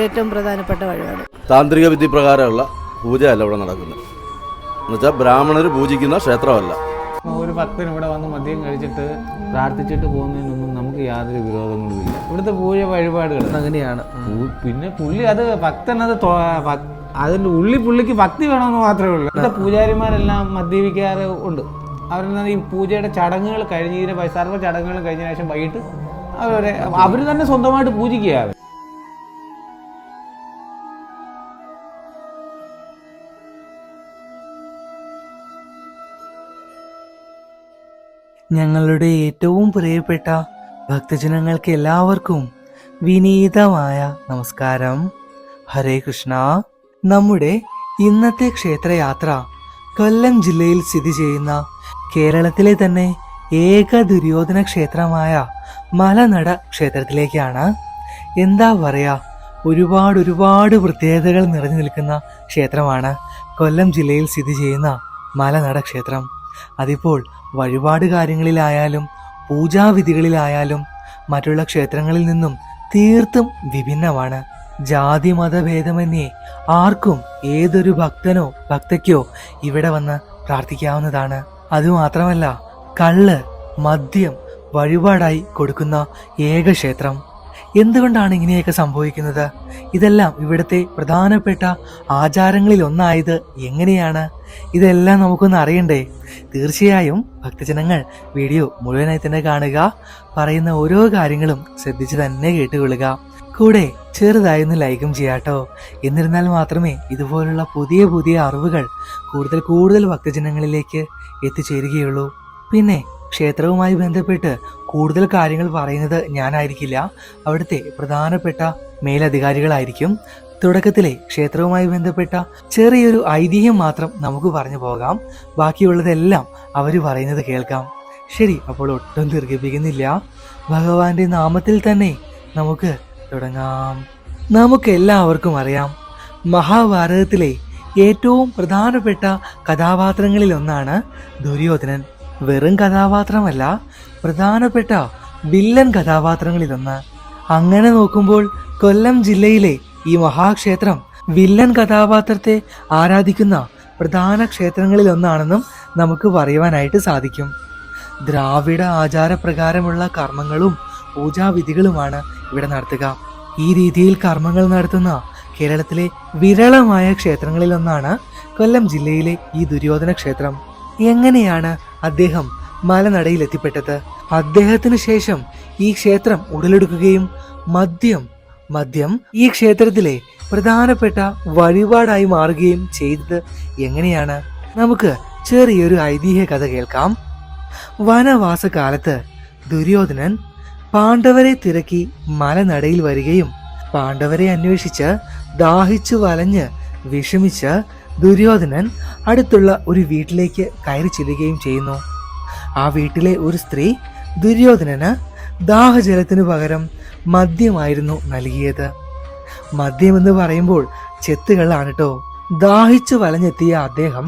ഏറ്റവും പ്രധാനപ്പെട്ട വഴിപാട്. താന്ത്രിക വിധി പ്രകാരമുള്ള പൂജയല്ല ഇവിടെ നടക്കുന്നത്. എന്നുവെച്ചാൽ ബ്രാഹ്മണർ പൂജിക്കുന്ന ക്ഷേത്രമല്ല. ഒരു ഭക്തൻ ഇവിടെ വന്ന് മദ്യം കഴിച്ചിട്ട് പ്രാർത്ഥിച്ചിട്ട് പോകുന്നതിനൊന്നും നമുക്ക് യാതൊരു വിരോധങ്ങളുമില്ല. ഇവിടുത്തെ പൂജ വഴിപാടുകൾ അങ്ങനെയാണ്. പിന്നെ പുള്ളി അത് ഭക്തൻ അത് അതിൻ്റെ പുള്ളിക്ക് ഭക്തി വേണമെന്ന് മാത്രമേ ഉള്ളൂ. ഇവിടുത്തെ പൂജാരിമാരെല്ലാം മദ്യപിക്കാറ് ഉണ്ട്. അവരെന്നാൽ ഈ പൂജയുടെ ചടങ്ങുകൾ കഴിഞ്ഞതിന് സർവ്വ ചടങ്ങുകൾ കഴിഞ്ഞ ശേഷം വൈകിട്ട് അവർ തന്നെ സ്വന്തമായിട്ട് പൂജിക്കുക. ഞങ്ങളുടെ ഏറ്റവും പ്രിയപ്പെട്ട ഭക്തജനങ്ങൾക്ക് എല്ലാവർക്കും വിനീതമായ നമസ്കാരം. ഹരേ കൃഷ്ണ. നമ്മുടെ ഇന്നത്തെ ക്ഷേത്രയാത്ര കൊല്ലം ജില്ലയിൽ സ്ഥിതി ചെയ്യുന്ന കേരളത്തിലെ തന്നെ ഏക ദുര്യോധന ക്ഷേത്രമായ മലനട ക്ഷേത്രത്തിലേക്കാണ്. എന്താ പറയാ, ഒരുപാട് പ്രത്യേകതകൾ നിറഞ്ഞു നിൽക്കുന്ന ക്ഷേത്രമാണ് കൊല്ലം ജില്ലയിൽ സ്ഥിതി ചെയ്യുന്ന മലനട ക്ഷേത്രം. അതിപ്പോൾ വഴിപാട് കാര്യങ്ങളിലായാലും പൂജാവിധികളിലായാലും മറ്റുള്ള ക്ഷേത്രങ്ങളിൽ നിന്നും തീർത്തും വിഭിന്നമാണ്. ജാതി മതഭേദമന്യേ ആർക്കും ഏതൊരു ഭക്തനോ ഭക്തയ്ക്കോ ഇവിടെ വന്ന് പ്രാർത്ഥിക്കാവുന്നതാണ്. അതുമാത്രമല്ല, കള്ള് മദ്യം വഴിപാടായി കൊടുക്കുന്ന ഏക ക്ഷേത്രം. എന്തുകൊണ്ടാണ് ഇങ്ങനെയൊക്കെ സംഭവിക്കുന്നത്? ഇതെല്ലാം ഇവിടുത്തെ പ്രധാനപ്പെട്ട ആചാരങ്ങളിൽ ഒന്നായത് എങ്ങനെയാണ്? ഇതെല്ലാം നമുക്കൊന്ന് അറിയണ്ടേ? തീർച്ചയായും ഭക്തജനങ്ങൾ വീഡിയോ മുഴുവനായി തന്നെ കാണുക. പറയുന്ന ഓരോ കാര്യങ്ങളും ശ്രദ്ധിച്ച് തന്നെ കേട്ടുകൊള്ളുക. കൂടെ ചെറുതായൊന്ന് ലൈക്കും ചെയ്യാട്ടോ. എന്നിരുന്നാൽ മാത്രമേ ഇതുപോലുള്ള പുതിയ അറിവുകൾ കൂടുതൽ ഭക്തജനങ്ങളിലേക്ക് എത്തിച്ചേരുകയുള്ളൂ. പിന്നെ ക്ഷേത്രവുമായി ബന്ധപ്പെട്ട് കൂടുതൽ കാര്യങ്ങൾ പറയുന്നത് ഞാനായിരിക്കില്ല, അവിടുത്തെ പ്രധാനപ്പെട്ട മേലധികാരികളായിരിക്കും. തുടക്കത്തിലെ ക്ഷേത്രവുമായി ബന്ധപ്പെട്ട ചെറിയൊരു ഐതിഹ്യം മാത്രം നമുക്ക് പറഞ്ഞു പോകാം. ബാക്കിയുള്ളതെല്ലാം അവർ പറയുന്നത് കേൾക്കാം. ശരി, അപ്പോൾ ഒട്ടും ദീർഘിപ്പിക്കുന്നില്ല. ഭഗവാന്റെ നാമത്തിൽ തന്നെ നമുക്ക് തുടങ്ങാം. നമുക്കെല്ലാവർക്കും അറിയാം, മഹാഭാരതത്തിലെ ഏറ്റവും പ്രധാനപ്പെട്ട കഥാപാത്രങ്ങളിൽ ഒന്നാണ് ദുര്യോധനൻ. വെറും കഥാപാത്രമല്ല, പ്രധാനപ്പെട്ട വില്ലൻ കഥാപാത്രങ്ങളിലൊന്ന്. അങ്ങനെ നോക്കുമ്പോൾ കൊല്ലം ജില്ലയിലെ ഈ മഹാക്ഷേത്രം വില്ലൻ കഥാപാത്രത്തെ ആരാധിക്കുന്ന പ്രധാന ക്ഷേത്രങ്ങളിൽ ഒന്നാണെന്നും നമുക്ക് പറയുവാനായിട്ട് സാധിക്കും. ദ്രാവിഡ ആചാരപ്രകാരമുള്ള കർമ്മങ്ങളും പൂജാവിധികളുമാണ് ഇവിടെ നടത്തുക. ഈ രീതിയിൽ കർമ്മങ്ങൾ നടത്തുന്ന കേരളത്തിലെ വിരളമായ ക്ഷേത്രങ്ങളിലൊന്നാണ് കൊല്ലം ജില്ലയിലെ ഈ ദുര്യോധന ക്ഷേത്രം. എങ്ങനെയാണ് അദ്ദേഹം മലനടയിൽ എത്തിപ്പെട്ടത്? അദ്ദേഹത്തിന് ശേഷം ഈ ക്ഷേത്രം ഉടലെടുക്കുകയും മദ്യം ഈ ക്ഷേത്രത്തിലെ പ്രധാനപ്പെട്ട വഴിപാടായി മാറുകയും ചെയ്തത് എങ്ങനെയാണ്? നമുക്ക് ചെറിയൊരു ഐതിഹ്യ കഥ കേൾക്കാം. വനവാസകാലത്ത് ദുര്യോധനൻ പാണ്ഡവരെ തിരക്കി മലനടയിൽ വരികയും പാണ്ഡവരെ അന്വേഷിച്ച് ദാഹിച്ചു വലഞ്ഞ് വിഷമിച്ച് ദുര്യോധനൻ അടുത്തുള്ള ഒരു വീട്ടിലേക്ക് കയറി ചെല്ലുകയും ചെയ്യുന്നു. ആ വീട്ടിലെ ഒരു സ്ത്രീ ദുര്യോധനന് ദാഹജലത്തിനു പകരം മദ്യമായിരുന്നു നൽകിയത്. മദ്യമെന്ന് പറയുമ്പോൾ ചെത്തുകളാണ് കേട്ടോ. ദാഹിച്ചു വലഞ്ഞെത്തിയ അദ്ദേഹം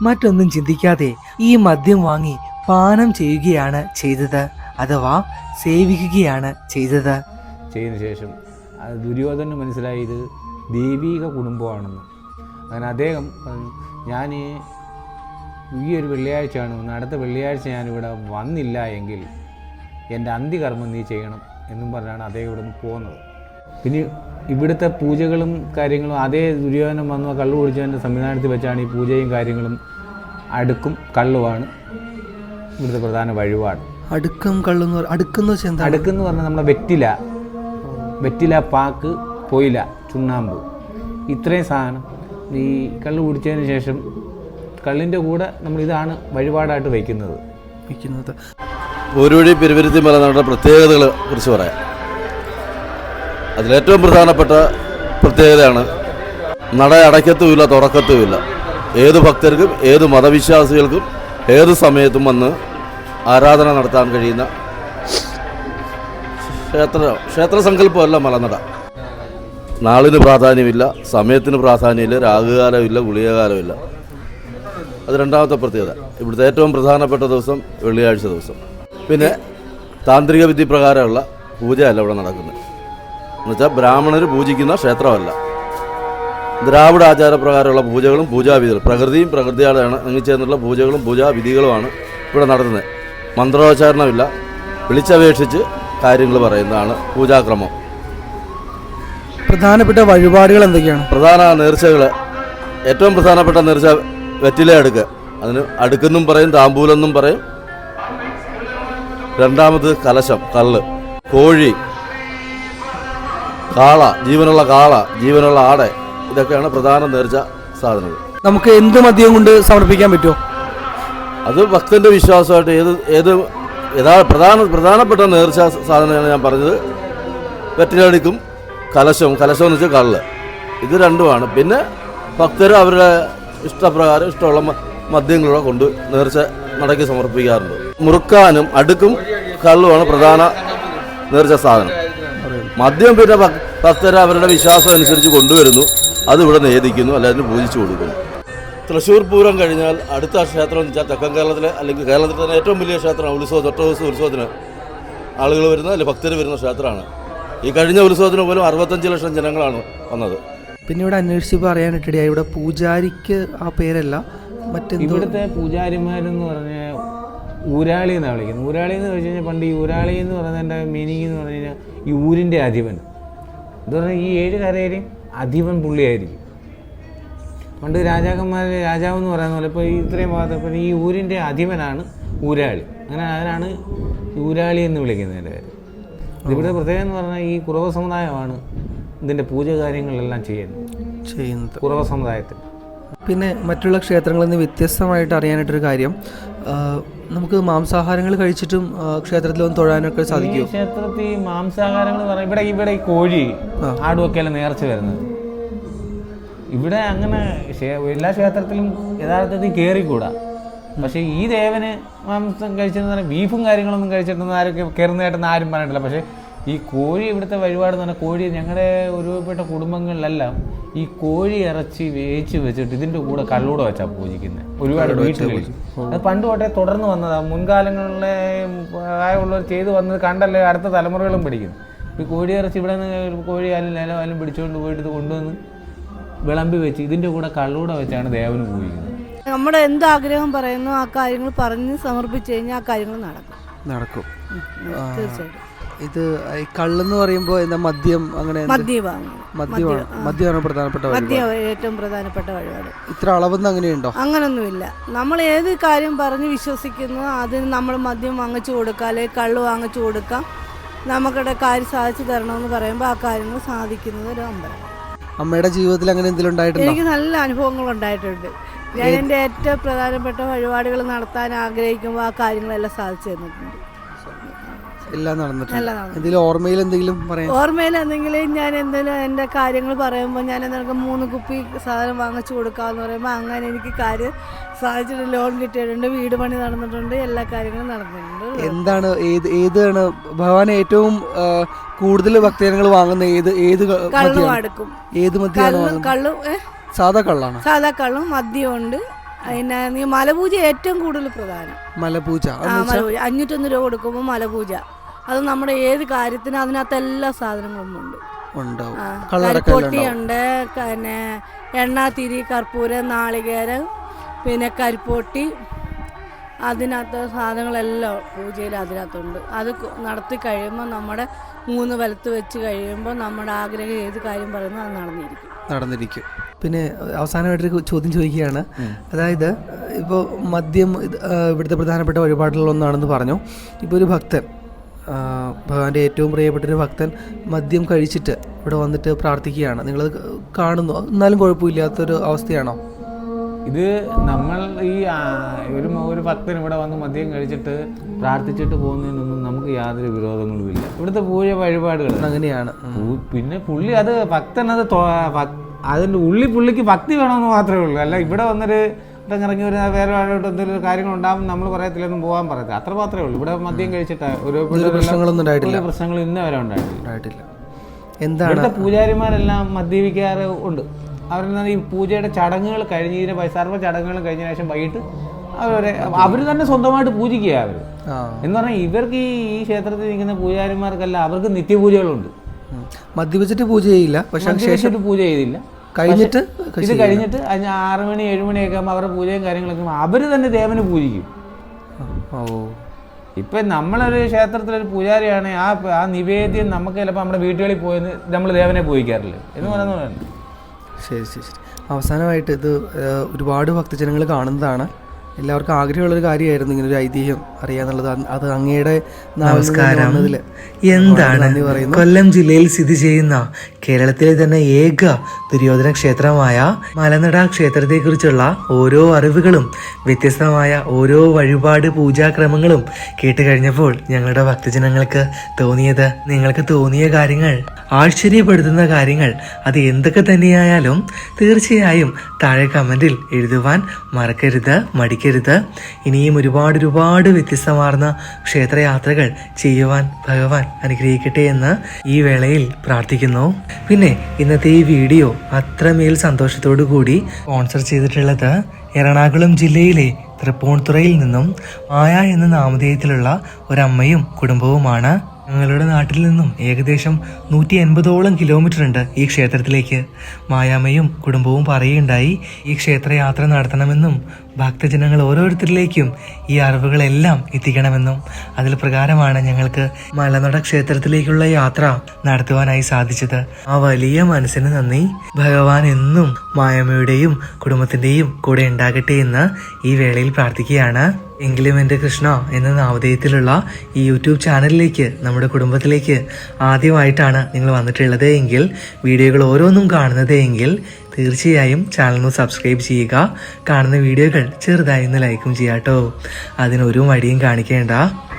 മറ്റൊന്നും ചിന്തിക്കാതെ ഈ മദ്യം വാങ്ങി പാനം ചെയ്യുകയാണ് ചെയ്തത്, അഥവാ സേവിക്കുകയാണ് ചെയ്തത്. ചെയ്തതിനു ശേഷം ദുര്യോധനന് മനസ്സിലായി ഇത് ദൈവീക കുടുംബമാണെന്ന്. അങ്ങനെ അദ്ദേഹം ഞാൻ ഈ ഒരു വെള്ളിയാഴ്ചയാണ്, അടുത്ത വെള്ളിയാഴ്ച ഞാനിവിടെ വന്നില്ല എങ്കിൽ എൻ്റെ അന്ത്യകർമ്മം നീ ചെയ്യണം എന്നും പറഞ്ഞാണ് അദ്ദേഹം ഇവിടെ നിന്ന് പോകുന്നത്. പിന്നെ ഇവിടുത്തെ പൂജകളും കാര്യങ്ങളും അതേ ദുര്യോധനൻ വന്ന കള്ളു കുടിച്ചതിൻ്റെ സംവിധാനത്തിൽ വെച്ചാണ് ഈ പൂജയും കാര്യങ്ങളും. അടുക്കും കള്ളുമാണ് ഇവിടുത്തെ പ്രധാന വഴിപാട്. അടുക്കെന്ന് പറഞ്ഞാൽ നമ്മുടെ വെറ്റില പാക്ക് പൊയില ചുണ്ണാമ്പ് ഇത്രയും സാധനം ഈ കള്ളു കുടിച്ചതിന് ശേഷം കള്ളിൻ്റെ കൂടെ നമ്മൾ ഇതാണ് വഴിപാടായിട്ട് വയ്ക്കുന്നത്. ഒരു പെരുവരുത്തി മലനടയുടെ പ്രത്യേകതകളെ കുറിച്ച് പറയാം. അതിലേറ്റവും പ്രധാനപ്പെട്ട പ്രത്യേകതയാണ് നട അടയ്ക്കത്തുമില്ല തുറക്കത്തുമില്ല. ഏത് ഭക്തർക്കും ഏത് മതവിശ്വാസികൾക്കും ഏത് സമയത്തും വന്ന് ആരാധന നടത്താൻ കഴിയുന്ന ക്ഷേത്രസങ്കല്പമല്ല മലനട. നാളിന് പ്രാധാന്യമില്ല, സമയത്തിന് പ്രാധാന്യമില്ല, രാഹുകാലമില്ല, ഗുളികകാലമില്ല. അത് രണ്ടാമത്തെ പ്രത്യേകത. ഇവിടുത്തെ ഏറ്റവും പ്രധാനപ്പെട്ട ദിവസം വെള്ളിയാഴ്ച ദിവസം. പിന്നെ താന്ത്രിക വിധി പ്രകാരമുള്ള പൂജയല്ല ഇവിടെ നടക്കുന്നത്. എന്നുവെച്ചാൽ ബ്രാഹ്മണർ പൂജിക്കുന്ന ക്ഷേത്രമല്ല. ദ്രാവിഡ ആചാരപ്രകാരമുള്ള പൂജകളും പൂജാവിധികളും പ്രകൃതിയും പ്രകൃതിയോടെയാണ് ഇണങ്ങിച്ചേർന്നുള്ള പൂജകളും പൂജാവിധികളുമാണ് ഇവിടെ നടത്തുന്നത്. മന്ത്രോച്ചാരണമില്ല, വിളിച്ചപേക്ഷിച്ച് കാര്യങ്ങൾ പറയുന്നതാണ് പൂജാക്രമം. പ്രധാനപ്പെട്ട വഴിപാടുകൾ എന്തൊക്കെയാണ്? പ്രധാന നേർച്ചകൾ, ഏറ്റവും പ്രധാനപ്പെട്ട നേർച്ച വെറ്റില അടുക്ക്. അതിന് അടുക്കെന്നും പറയും, താമ്പൂലെന്നും പറയും. രണ്ടാമത് കലശം, കള്ള്, കോഴി, കാള, ജീവനുള്ള ആട്, ഇതൊക്കെയാണ് പ്രധാന നേർച്ച സാധനങ്ങൾ. നമുക്ക് എന്ത് മദ്യം കൊണ്ട് സമർപ്പിക്കാൻ പറ്റുമോ? അത് ഭക്തന്റെ വിശ്വാസമായിട്ട് പ്രധാനപ്പെട്ട നേർച്ച സാധനമാണ് ഞാൻ പറഞ്ഞത്. വെറ്റിലടുക്കും കലശവും എന്ന് വെച്ചാൽ കള്ള്, ഇത് രണ്ടുമാണ്. പിന്നെ ഭക്തർ അവരുടെ ഇഷ്ടപ്രകാരം ഇഷ്ടമുള്ള മദ്യങ്ങളൂടെ കൊണ്ട് നേർച്ച നടക്കി സമർപ്പിക്കാറുണ്ട്. മുറുക്കാനും അടുക്കും കള്ളുമാണ് പ്രധാന നേർച്ച സാധനം. മദ്യം പിന്നെ ഭക്തർ അവരുടെ വിശ്വാസം അനുസരിച്ച് കൊണ്ടുവരുന്നു, അതിവിടെ നേദിക്കുന്നു, അല്ലെങ്കിൽ പൂജിച്ചു കൊടുക്കുന്നു. തൃശ്ശൂർ പൂരം കഴിഞ്ഞാൽ അടുത്ത ക്ഷേത്രം എന്ന് വെച്ചാൽ തെക്കൻ കേരളത്തിലെ അല്ലെങ്കിൽ കേരളത്തിൽ തന്നെ ഏറ്റവും വലിയ ക്ഷേത്രമാണ്. ഉത്സവത്തിന് ആളുകൾ വരുന്ന അല്ലെങ്കിൽ ഭക്തർ വരുന്ന ക്ഷേത്രമാണ്. ഈ കഴിഞ്ഞ ഉത്സവത്തിന് പോലും 65 ലക്ഷം ജനങ്ങളാണ് വന്നത്. പിന്നെ ഇവിടെ അന്വേഷിച്ചപ്പോൾ അറിയാനിട്ടിടയായി, ഇവിടെ പൂജാരിക്ക് ആ പേരല്ല, ഇവിടുത്തെ പൂജാരിമാരെന്ന് പറഞ്ഞാൽ ഊരാളി എന്നാണ് വിളിക്കുന്നത്. ഊരാളി എന്ന് വെച്ച് കഴിഞ്ഞാൽ പണ്ട് ഈ ഊരാളി എന്ന് പറയുന്നതിൻ്റെ മീനിങ് എന്ന് പറഞ്ഞു കഴിഞ്ഞാൽ ഈ ഊരിൻ്റെ അധിപൻ എന്ന് പറഞ്ഞാൽ ഈ 7 കരയിലെയും അധിപൻ പുള്ളിയായിരിക്കും. പണ്ട് രാജാവെന്ന് പറയുന്ന പോലെ ഇപ്പോൾ ഇത്രയും ഭാഗത്ത് ഇപ്പോൾ ഈ ഊരിൻ്റെ അധിപനാണ് ഊരാളി. അങ്ങനെ അതിനാണ് ഊരാളി എന്ന് വിളിക്കുന്നതിൻ്റെ കാര്യം. ഇവിടെ പ്രത്യേകം എന്ന് പറഞ്ഞാൽ ഈ കുറവ സമുദായമാണ് ഇതിൻ്റെ പൂജ കാര്യങ്ങളെല്ലാം ചെയ്യുന്നത്, കുറവ സമുദായത്തിൽ. പിന്നെ മറ്റുള്ള ക്ഷേത്രങ്ങളിൽ നിന്ന് വ്യത്യസ്തമായിട്ട് അറിയാനായിട്ടൊരു കാര്യം, നമുക്ക് മാംസാഹാരങ്ങൾ കഴിച്ചിട്ടും ക്ഷേത്രത്തിൽ വന്ന് തൊഴാനൊക്കെ സാധിക്കും. ക്ഷേത്രത്തിൽ മാംസാഹാരങ്ങൾ പറഞ്ഞാൽ ഇവിടെ ഈ കോഴി ആടുമൊക്കെയല്ല നേർച്ച വരുന്നത്. ഇവിടെ അങ്ങനെ എല്ലാ ക്ഷേത്രത്തിലും യഥാർത്ഥത്തിൽ കയറിക്കൂടാ. പക്ഷേ ഈ ദേവന് മാംസം കഴിച്ചെന്ന് പറഞ്ഞാൽ ബീഫും കാര്യങ്ങളൊന്നും കഴിച്ചിട്ടൊന്നും ആരും കയറുന്നതായിട്ടൊന്നും ആരും പറഞ്ഞിട്ടില്ല. പക്ഷേ ഈ കോഴി ഇവിടുത്തെ വഴിപാട് എന്ന് പറഞ്ഞാൽ കോഴി ഞങ്ങളുടെ ഒരുപെട്ട കുടുംബങ്ങളിലെല്ലാം ഈ കോഴി ഇറച്ചി വേവിച്ച് വെച്ചിട്ട് ഇതിൻ്റെ കൂടെ കള്ളൂടെ വെച്ചാൽ പൂജിക്കുന്നത്. ഒരുപാട് വീട്ടുകളിൽ അത് പണ്ട് തൊട്ടേ തുടർന്ന് വന്നതാണ്. മുൻകാലങ്ങളിലെ പ്രായമുള്ളവർ ചെയ്തു വന്നത് കണ്ടല്ലേ അടുത്ത തലമുറകളും പഠിക്കുന്നു. ഈ കോഴി ഇറച്ചി ഇവിടെ നിന്ന് കോഴി നിലവാലും പിടിച്ചുകൊണ്ട് പോയിട്ട് ഇത് കൊണ്ടുവന്ന് വിളമ്പി വെച്ച് ഇതിൻ്റെ കൂടെ കള്ളൂടെ വെച്ചാണ് ദേവന് പൂജിക്കുന്നത്. നമ്മുടെ എന്താഗ്രഹം പറയുന്നു ആ കാര്യങ്ങൾ പറഞ്ഞ് സമർപ്പിച്ചു കഴിഞ്ഞാൽ ആ കാര്യങ്ങൾ നടക്കും. തീർച്ചയായിട്ടും. ഇത് ഈ കള്ളെന്ന് പറയുമ്പോൾ എന്താ, മദ്യം, അങ്ങനെ മദ്യമാണ് പ്രധാനപ്പെട്ട ഏറ്റവും പ്രധാനപ്പെട്ട വഴിപാട്. ഇത്ര അളവെന്ന് അങ്ങനെയുണ്ടോ? അങ്ങനൊന്നുമില്ല. നമ്മൾ ഏത് കാര്യം പറഞ്ഞ് വിശ്വസിക്കുന്നു അതിന് നമ്മൾ മദ്യം വാങ്ങിച്ചു കൊടുക്കാം, അല്ലെങ്കിൽ കള്ള് വാങ്ങിച്ചു കൊടുക്കാം. നമുക്കിടെ കാര്യം സാധിച്ചു തരണമെന്ന് പറയുമ്പോൾ ആ കാര്യങ്ങൾ സാധിക്കുന്നത് ഒരു അമ്പലം. അമ്മയുടെ ജീവിതത്തിൽ അങ്ങനെ എന്തെങ്കിലും ഉണ്ടായിട്ടുണ്ടോ? എനിക്ക് നല്ല അനുഭവങ്ങൾ ഉണ്ടായിട്ടുണ്ട്. ഞാൻ എൻ്റെ ഏറ്റവും പ്രധാനപ്പെട്ട വഴിപാടുകൾ നടത്താൻ ആഗ്രഹിക്കുമ്പോൾ ആ കാര്യങ്ങളെല്ലാം സാധിച്ചു തന്നിട്ടുണ്ട്. എല്ലാം നടന്നിട്ടുണ്ട്. എന്തെങ്കിലും ഓർമ്മയിൽ എന്തെങ്കിലും പറയാം? ഓർമ്മയിൽ എന്തെങ്കിലും ഞാൻ എന്തെങ്കിലും എൻ്റെ കാര്യങ്ങൾ പറയുമ്പോൾ ഞാൻ എന്തെങ്കിലും 3 കുപ്പി സാധനം വാങ്ങിച്ചു കൊടുക്കാമെന്ന് പറയുമ്പോൾ അങ്ങനെ എനിക്ക് കാര്യം സാധിച്ചിട്ട് ലോൺ കിട്ടിയിട്ടുണ്ട്, വീട് പണി നടന്നിട്ടുണ്ട്, എല്ലാ കാര്യങ്ങളും നടന്നിട്ടുണ്ട്. എന്താണ് ഏതാണ് ഭഗവാൻ ഏറ്റവും കൂടുതൽ ഭക്തജനങ്ങൾ വാങ്ങുന്ന ഏത് കള്ളും അടുക്കും? ഏത് മദ്യമാണ്? കള്ളും സാധാ കള്ളാണ്. സാധാ കള്ളും മദ്യമുണ്ട്. പിന്നെ മലപൂജ ഏറ്റവും കൂടുതൽ പ്രധാനം. മലപൂജ 501 രൂപ കൊടുക്കുമ്പോൾ മലപൂജ, അത് നമ്മുടെ ഏത് കാര്യത്തിനും അതിനകത്ത് എല്ലാ സാധനങ്ങളും ഉണ്ട്. കരിപ്പൊട്ടിയുണ്ട്, പിന്നെ എണ്ണാത്തിരി, കർപ്പൂരം, നാളികേരം, പിന്നെ കരിപ്പൊട്ടി, അതിനകത്ത് സാധനങ്ങളെല്ലാം പൂജയിൽ അതിനകത്തുണ്ട്. അത് നടത്തി കഴിയുമ്പോൾ നമ്മുടെ 3 വലത്ത് വെച്ച് കഴിയുമ്പോൾ നമ്മുടെ ആഗ്രഹം ഏത് കാര്യം പറയുന്നു അത് നടന്നിരിക്കും. പിന്നെ അവസാനമായിട്ടൊരു ചോദ്യം ചോദിക്കുകയാണ്. അതായത് ഇപ്പോൾ മദ്യം ഇവിടുത്തെ പ്രധാനപ്പെട്ട വഴിപാടുകളൊന്നാണെന്ന് പറഞ്ഞു. ഇപ്പോൾ ഒരു ഭക്തൻ, ഭഗവാന്റെ ഏറ്റവും പ്രിയപ്പെട്ടൊരു ഭക്തൻ മദ്യം കഴിച്ചിട്ട് ഇവിടെ വന്നിട്ട് പ്രാർത്ഥിക്കുകയാണ്, നിങ്ങളത് കാണുന്നു, എന്നാലും കുഴപ്പമില്ലാത്തൊരു അവസ്ഥയാണോ ഇത്? നമ്മൾ ഈ ഒരു ഭക്തൻ ഇവിടെ വന്ന് മദ്യം കഴിച്ചിട്ട് പ്രാർത്ഥിച്ചിട്ട് പോകുന്നതിനൊന്നും നമുക്ക് യാതൊരു വിരോധങ്ങളും ഇല്ല. ഇവിടുത്തെ പൂജ വഴിപാടുകൾ അങ്ങനെയാണ്. പിന്നെ പുള്ളി അത് ഭക്തൻ അതിൻ്റെ പുള്ളിക്ക് ഭക്തി വേണമെന്ന് മാത്രമേ ഉള്ളൂ. അല്ല ഇവിടെ വന്നൊരു ഇറങ്ങി ഒരു വേറെ ആളോട്ട് എന്തെങ്കിലും കാര്യങ്ങളുണ്ടാകും നമ്മൾ പറയത്തില്ലെന്നും പോകാൻ പറയത്തില്ല, അത്ര മാത്രമേ ഉള്ളൂ. ഇവിടെ മദ്യം കഴിച്ചിട്ട് ഒരു പ്രശ്നങ്ങൾ ഇന്ന് വരെ ഉണ്ടായിട്ടില്ല. എന്താണ് പൂജാരിമാരെല്ലാം മദ്യപിക്കാറ് ഉണ്ട്. അവരെന്നാൽ ഈ പൂജയുടെ ചടങ്ങുകൾ കഴിഞ്ഞതിന് സർവ്വ ചടങ്ങുകളും കഴിഞ്ഞ ശേഷം വൈകിട്ട് അവർ തന്നെ സ്വന്തമായിട്ട് പൂജിക്കുക. എന്ന് പറഞ്ഞാൽ ഇവർക്ക് ഈ ക്ഷേത്രത്തിൽ നിൽക്കുന്ന പൂജാരിമാർക്കല്ല, അവർക്ക് നിത്യപൂജകളുണ്ട്. മദ്യപിച്ചിട്ട് പൂജ ചെയ്യില്ല, പക്ഷേ ശേഷം പൂജ ചെയ്തില്ല. കഴിഞ്ഞിട്ട് ഇത് കഴിഞ്ഞിട്ട് 6 മണി 7 മണിയൊക്കെ ആകുമ്പോൾ അവരുടെ പൂജയും കാര്യങ്ങളൊക്കെ അവർ തന്നെ ദേവനെ പൂജിക്കും. ഇപ്പം നമ്മളൊരു ക്ഷേത്രത്തിലൊരു പൂജാരിയാണ്, ആ നിവേദ്യം നമുക്ക് ചിലപ്പോൾ നമ്മുടെ വീട്ടുകളിൽ പോയെന്ന് നമ്മൾ ദേവനെ പൂജിക്കാറില്ല എന്ന് പറയുന്നത്. ശരി ശരി ശരി. അവസാനമായിട്ട് ഇത് ഒരുപാട് ഭക്തജനങ്ങൾ കാണുന്നതാണ്, എല്ലാവർക്കും ആഗ്രഹമുള്ളൊരു കാര്യമായിരുന്നു ഇങ്ങനെ ഒരു ഐതിഹ്യം അറിയാന്നുള്ളത്. അത് അങ്ങയുടെ നമസ്കാരം. എന്താണ് കൊല്ലം ജില്ലയിൽ സ്ഥിതി ചെയ്യുന്ന കേരളത്തിലെ തന്നെ ഏക ദുര്യോധന ക്ഷേത്രമായ മലനട ക്ഷേത്രത്തെക്കുറിച്ചുള്ള ഓരോ അറിവുകളും വ്യത്യസ്തമായ ഓരോ വഴിപാട് പൂജാക്രമങ്ങളും കേട്ട് കഴിഞ്ഞപ്പോൾ ഞങ്ങളുടെ ഭക്തജനങ്ങൾക്ക് തോന്നിയത്, നിങ്ങൾക്ക് തോന്നിയ കാര്യങ്ങൾ, ആശ്ചര്യപ്പെടുത്തുന്ന കാര്യങ്ങൾ, അത് എന്തൊക്കെ തന്നെയായാലും തീർച്ചയായും താഴെ കമന്റിൽ എഴുതുവാൻ മറക്കരുത്, മടിക്കരുത്. ഇനിയും ഒരുപാട് വ്യത്യസ്തമാർന്ന ക്ഷേത്രയാത്രകൾ ചെയ്യുവാൻ ഭഗവാൻ അനുഗ്രഹിക്കട്ടെ എന്ന് ഈ വേളയിൽ പ്രാർത്ഥിക്കുന്നു. പിന്നെ ഇന്നത്തെ ഈ വീഡിയോ അത്രമേൽ സന്തോഷത്തോടു കൂടി സ്പോൺസർ ചെയ്തിട്ടുള്ളത് എറണാകുളം ജില്ലയിലെ തൃപ്പൂണിത്തുറയിൽ നിന്നും മായ എന്ന നാമധേയത്തിലുള്ള ഒരമ്മയും കുടുംബവുമാണ്. ഞങ്ങളുടെ നാട്ടിൽ നിന്നും ഏകദേശം 180ഓളം കിലോമീറ്റർ ഉണ്ട് ഈ ക്ഷേത്രത്തിലേക്ക്. മായാമ്മയും കുടുംബവും പറയുണ്ടായി ഈ ക്ഷേത്രയാത്ര നടത്തണമെന്നും ഭക്തജനങ്ങൾ ഓരോരുത്തരിലേക്കും ഈ അറിവുകളെല്ലാം എത്തിക്കണമെന്നും. അതിൽ പ്രകാരമാണ് ഞങ്ങൾക്ക് മലനട ക്ഷേത്രത്തിലേക്കുള്ള യാത്ര നടത്തുവാനായി സാധിച്ചത്. ആ വലിയ മനസ്സിന് നന്ദി. ഭഗവാൻ എന്നും മായമ്മയുടെയും കുടുംബത്തിൻ്റെയും കൂടെ ഉണ്ടാകട്ടെ എന്ന് ഈ വേളയിൽ പ്രാർത്ഥിക്കുകയാണ്. എങ്കിലും എൻ്റെ കൃഷ്ണ എന്ന നാമധേയത്തിലുള്ള ഈ യൂട്യൂബ് ചാനലിലേക്ക്, നമ്മുടെ കുടുംബത്തിലേക്ക് ആദ്യമായിട്ടാണ് നിങ്ങൾ വന്നിട്ടുള്ളത് എങ്കിൽ, വീഡിയോകൾ ഓരോന്നും കാണുന്നത് എങ്കിൽ തീർച്ചയായും ചാനൽ സബ്സ്ക്രൈബ് ചെയ്യുക. കാണുന്ന വീഡിയോകൾ ചെറുതായി ഒന്ന് ലൈക്കും ചെയ്യാട്ടോ. അതിനൊരു മടിയും കാണിക്കേണ്ട.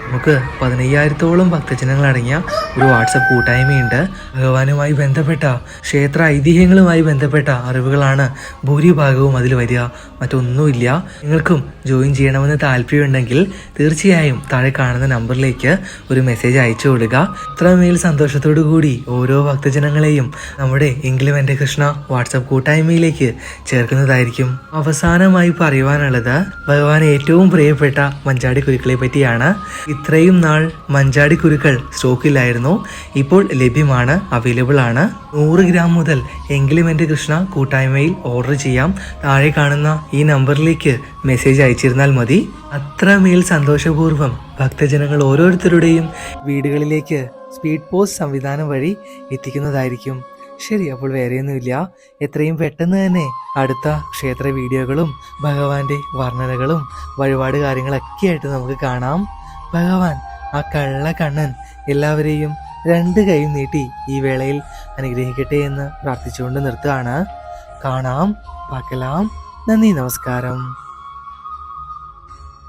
നമുക്ക് 15,000ഓളം ഭക്തജനങ്ങളടങ്ങിയ ഒരു വാട്സപ്പ് കൂട്ടായ്മയുണ്ട്. ഭഗവാനുമായി ബന്ധപ്പെട്ട ക്ഷേത്ര ഐതിഹ്യങ്ങളുമായി ബന്ധപ്പെട്ട അറിവുകളാണ് ഭൂരിഭാഗവും അതിൽ വരിക, മറ്റൊന്നുമില്ല. നിങ്ങൾക്കും ജോയിൻ ചെയ്യണമെന്ന് താല്പര്യമുണ്ടെങ്കിൽ തീർച്ചയായും താഴെ കാണുന്ന നമ്പറിലേക്ക് ഒരു മെസ്സേജ് അയച്ചു കൊടുക്കുക. അത്രമേൽ സന്തോഷത്തോടു കൂടി ഓരോ ഭക്തജനങ്ങളെയും നമ്മുടെ എങ്കിലും എൻ്റെ കൃഷ്ണ വാട്സപ്പ് കൂട്ടായ്മയിലേക്ക് ചേർക്കുന്നതായിരിക്കും. അവസാനമായി പറയുവാനുള്ളത് ഭഗവാൻ ഏറ്റവും പ്രിയപ്പെട്ട മഞ്ചാടി കുരുക്കളെ പറ്റിയാണ്. ഇത്രയും നാൾ മഞ്ചാടി കുരുക്കൾ സ്റ്റോക്കിലായിരുന്നു, ഇപ്പോൾ ലഭ്യമാണ്, അവൈലബിൾ ആണ്. 100 ഗ്രാം മുതൽ എങ്കിലും എൻ്റെ കൃഷ്ണ കൂട്ടായ്മയിൽ ഓർഡർ ചെയ്യാം. താഴെ കാണുന്ന ഈ നമ്പറിലേക്ക് മെസ്സേജ് അയച്ചിരുന്നാൽ മതി. അത്രമേൽ സന്തോഷപൂർവ്വം ഭക്തജനങ്ങൾ ഓരോരുത്തരുടെയും വീടുകളിലേക്ക് സ്പീഡ് പോസ്റ്റ് സംവിധാനം വഴി എത്തിക്കുന്നതായിരിക്കും. ശരി, അപ്പോൾ വേറെയൊന്നുമില്ല. എത്രയും പെട്ടെന്ന് തന്നെ അടുത്ത ക്ഷേത്ര വീഡിയോകളും ഭഗവാന്റെ വർണ്ണനകളും വഴിപാട് കാര്യങ്ങളൊക്കെ ആയിട്ട് നമുക്ക് കാണാം. ഭഗവാൻ ആ കള്ള കണ്ണൻ എല്ലാവരെയും 2 കൈയും നീട്ടി ഈ വേളയിൽ അനുഗ്രഹിക്കട്ടെ എന്ന് പ്രാർത്ഥിച്ചുകൊണ്ട് നിർത്തുകയാണ്. കാണാം, പാക്കലാം. നന്ദി, നമസ്കാരം.